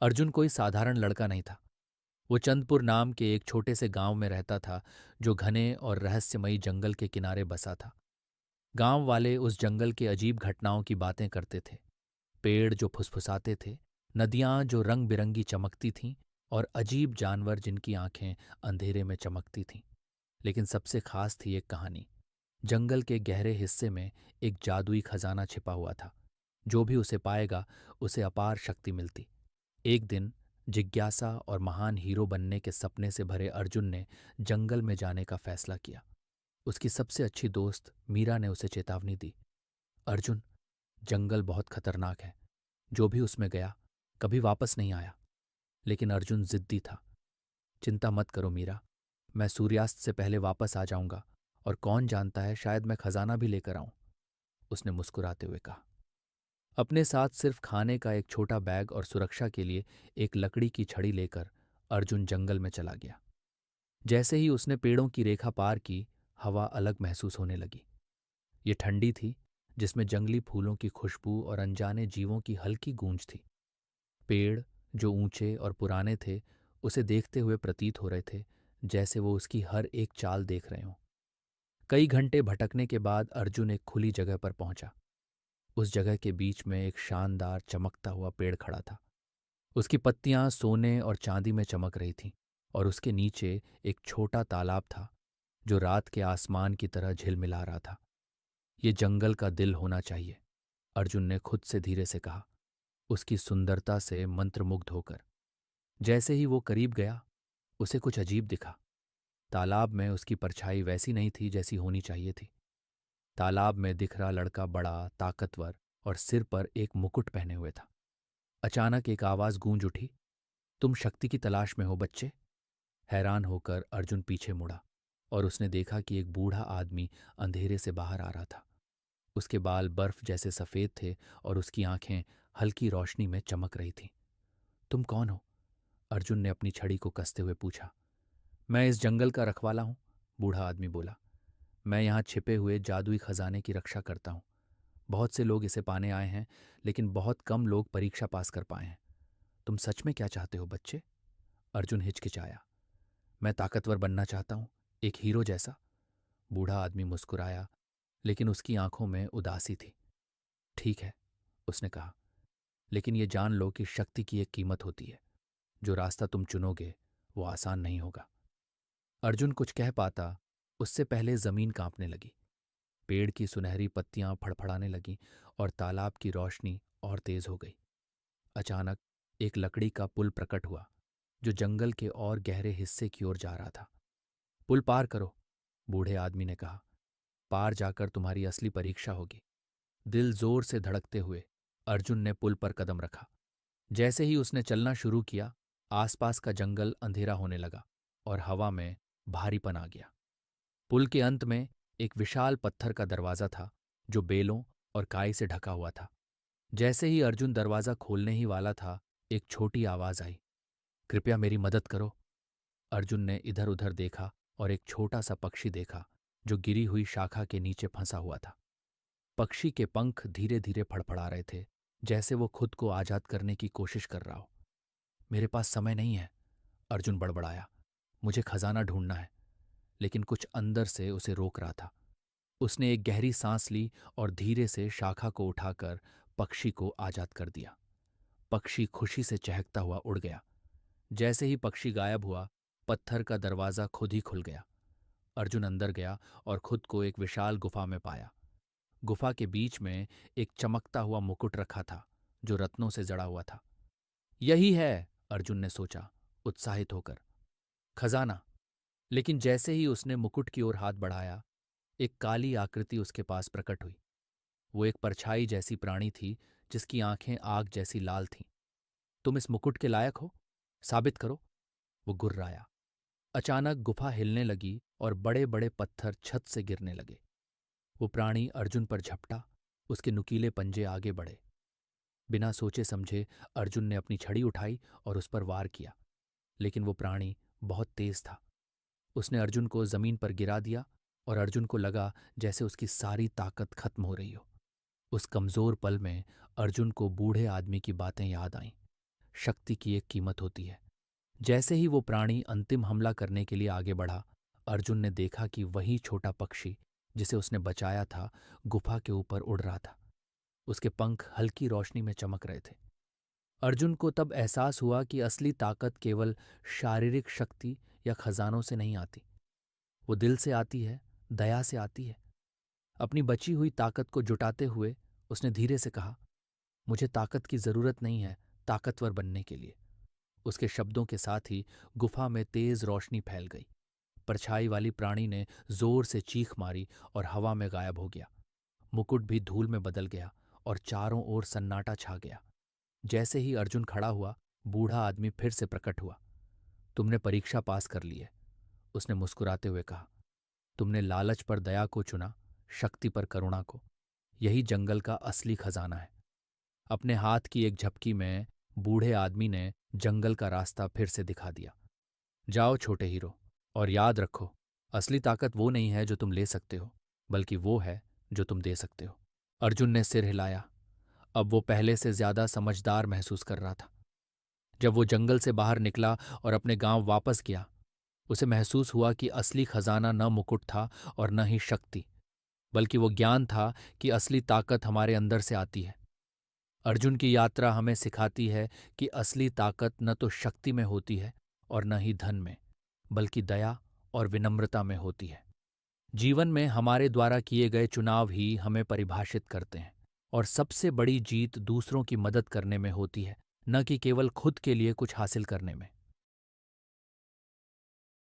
अर्जुन कोई साधारण लड़का नहीं था। वो चंदपुर नाम के एक छोटे से गांव में रहता था, जो घने और रहस्यमयी जंगल के किनारे बसा था। गांव वाले उस जंगल के अजीब घटनाओं की बातें करते थे। पेड़ जो फुसफुसाते थे, नदियां जो रंग बिरंगी चमकती थीं, और अजीब जानवर जिनकी आंखें अंधेरे में चमकती थीं। लेकिन सबसे खास थी एक कहानी। जंगल के गहरे हिस्से में एक जादुई खजाना छिपा हुआ था। जो भी उसे पाएगा, उसे अपार शक्ति मिलती। एक दिन जिज्ञासा और महान हीरो बनने के सपने से भरे अर्जुन ने जंगल में जाने का फैसला किया। उसकी सबसे अच्छी दोस्त मीरा ने उसे चेतावनी दी। अर्जुन, जंगल बहुत खतरनाक है। जो भी उसमें गया कभी वापस नहीं आया। लेकिन अर्जुन जिद्दी था। चिंता मत करो मीरा, मैं सूर्यास्त से पहले वापस आ जाऊंगा, और कौन जानता है, शायद मैं खजाना भी लेकर आऊं। उसने मुस्कुराते हुए कहा। अपने साथ सिर्फ खाने का एक छोटा बैग और सुरक्षा के लिए एक लकड़ी की छड़ी लेकर अर्जुन जंगल में चला गया। जैसे ही उसने पेड़ों की रेखा पार की, हवा अलग महसूस होने लगी। ये ठंडी थी, जिसमें जंगली फूलों की खुशबू और अनजाने जीवों की हल्की गूंज थी। पेड़, जो ऊंचे और पुराने थे, उसे देखते हुए प्रतीत हो रहे थे, जैसे वो उसकी हर एक चाल देख रहे हों। कई घंटे भटकने के बाद अर्जुन एक खुली जगह पर पहुंचा। उस जगह के बीच में एक शानदार चमकता हुआ पेड़ खड़ा था। उसकी पत्तियां सोने और चांदी में चमक रही थीं, और उसके नीचे एक छोटा तालाब था, जो रात के आसमान की तरह झिलमिला रहा था। ये जंगल का दिल होना चाहिए, अर्जुन ने खुद से धीरे से कहा, उसकी सुंदरता से मंत्रमुग्ध होकर। जैसे ही वो करीब गया, उसे कुछ अजीब दिखा। तालाब में उसकी परछाई वैसी नहीं थी जैसी होनी चाहिए थी। तालाब में दिख रहा लड़का बड़ा, ताकतवर और सिर पर एक मुकुट पहने हुए था। अचानक एक आवाज गूंज उठी, तुम शक्ति की तलाश में हो बच्चे? हैरान होकर अर्जुन पीछे मुड़ा, और उसने देखा कि एक बूढ़ा आदमी अंधेरे से बाहर आ रहा था। उसके बाल बर्फ जैसे सफेद थे, और उसकी आंखें हल्की रोशनी में चमक रही थीं। तुम कौन हो? अर्जुन ने अपनी छड़ी को कसते हुए पूछा। मैं इस जंगल का रखवाला हूं, बूढ़ा आदमी बोला। मैं यहां छिपे हुए जादुई खजाने की रक्षा करता हूं। बहुत से लोग इसे पाने आए हैं, लेकिन बहुत कम लोग परीक्षा पास कर पाए हैं। तुम सच में क्या चाहते हो बच्चे? अर्जुन हिचकिचाया। मैं ताकतवर बनना चाहता हूं, एक हीरो जैसा। बूढ़ा आदमी मुस्कुराया, लेकिन उसकी आंखों में उदासी थी। ठीक है, उसने कहा, लेकिन ये जान लो कि शक्ति की एक कीमत होती है। जो रास्ता तुम चुनोगे वो आसान नहीं होगा। अर्जुन कुछ कह पाता, उससे पहले जमीन कांपने लगी। पेड़ की सुनहरी पत्तियां फड़फड़ाने लगीं, और तालाब की रोशनी और तेज हो गई। अचानक एक लकड़ी का पुल प्रकट हुआ, जो जंगल के और गहरे हिस्से की ओर जा रहा था। पुल पार करो, बूढ़े आदमी ने कहा। पार जाकर तुम्हारी असली परीक्षा होगी। दिल जोर से धड़कते हुए अर्जुन ने पुल पर कदम रखा। जैसे ही उसने चलना शुरू किया, आसपास का जंगल अंधेरा होने लगा, और हवा में भारीपन आ गया। पुल के अंत में एक विशाल पत्थर का दरवाजा था, जो बेलों और काई से ढका हुआ था। जैसे ही अर्जुन दरवाजा खोलने ही वाला था, एक छोटी आवाज आई, कृपया मेरी मदद करो। अर्जुन ने इधर उधर देखा, और एक छोटा सा पक्षी देखा, जो गिरी हुई शाखा के नीचे फंसा हुआ था। पक्षी के पंख धीरे धीरे फड़फड़ा रहे थे, जैसे वो खुद को आजाद करने की कोशिश कर रहा हो। मेरे पास समय नहीं है, अर्जुन बड़बड़ाया। मुझे खजाना ढूंढना है। लेकिन कुछ अंदर से उसे रोक रहा था। उसने एक गहरी सांस ली, और धीरे से शाखा को उठाकर पक्षी को आजाद कर दिया। पक्षी खुशी से चहकता हुआ उड़ गया। जैसे ही पक्षी गायब हुआ, पत्थर का दरवाजा खुद ही खुल गया। अर्जुन अंदर गया, और खुद को एक विशाल गुफा में पाया। गुफा के बीच में एक चमकता हुआ मुकुट रखा था, जो रत्नों से जड़ा हुआ था। यही है, अर्जुन ने सोचा, उत्साहित होकर, खजाना। लेकिन जैसे ही उसने मुकुट की ओर हाथ बढ़ाया, एक काली आकृति उसके पास प्रकट हुई। वो एक परछाई जैसी प्राणी थी, जिसकी आंखें आग जैसी लाल थीं। तुम इस मुकुट के लायक हो, साबित करो। वो गुर्राया। अचानक गुफा हिलने लगी, और बड़े बड़े पत्थर छत से गिरने लगे। वो प्राणी अर्जुन पर झपटा। उसके नुकीले पंजे आगे बढ़े। बिना सोचे समझे अर्जुन ने अपनी छड़ी उठाई और उस पर वार किया। लेकिन वो प्राणी बहुत तेज था। उसने अर्जुन को जमीन पर गिरा दिया, और अर्जुन को लगा जैसे उसकी सारी ताकत खत्म हो रही हो। उस कमजोर पल में अर्जुन को बूढ़े आदमी की बातें याद आईं। शक्ति की एक कीमत होती है। जैसे ही वो प्राणी अंतिम हमला करने के लिए आगे बढ़ा, अर्जुन ने देखा कि वही छोटा पक्षी जिसे उसने बचाया था गुफा के ऊपर उड़ रहा था। उसके पंख हल्की रोशनी में चमक रहे थे। अर्जुन को तब एहसास हुआ कि असली ताकत केवल शारीरिक शक्ति या खजानों से नहीं आती। वो दिल से आती है, दया से आती है। अपनी बची हुई ताकत को जुटाते हुए उसने धीरे से कहा, मुझे ताकत की जरूरत नहीं है ताकतवर बनने के लिए। उसके शब्दों के साथ ही गुफा में तेज रोशनी फैल गई। परछाई वाली प्राणी ने जोर से चीख मारी और हवा में गायब हो गया। मुकुट भी धूल में बदल गया और चारों ओर सन्नाटा छा गया। जैसे ही अर्जुन खड़ा हुआ, बूढ़ा आदमी फिर से प्रकट हुआ। तुमने परीक्षा पास कर ली है, उसने मुस्कुराते हुए कहा। तुमने लालच पर दया को चुना, शक्ति पर करुणा को। यही जंगल का असली खजाना है। अपने हाथ की एक झपकी में बूढ़े आदमी ने जंगल का रास्ता फिर से दिखा दिया। जाओ छोटे हीरो, और याद रखो, असली ताकत वो नहीं है जो तुम ले सकते हो, बल्कि वो है जो तुम दे सकते हो। अर्जुन ने सिर हिलाया। अब वो पहले से ज्यादा समझदार महसूस कर रहा था। जब वो जंगल से बाहर निकला और अपने गांव वापस गया, उसे महसूस हुआ कि असली खजाना न मुकुट था और न ही शक्ति, बल्कि वो ज्ञान था कि असली ताकत हमारे अंदर से आती है। अर्जुन की यात्रा हमें सिखाती है कि असली ताकत न तो शक्ति में होती है और न ही धन में, बल्कि दया और विनम्रता में होती है। जीवन में हमारे द्वारा किए गए चुनाव ही हमें परिभाषित करते हैं, और सबसे बड़ी जीत दूसरों की मदद करने में होती है, न कि केवल खुद के लिए कुछ हासिल करने में।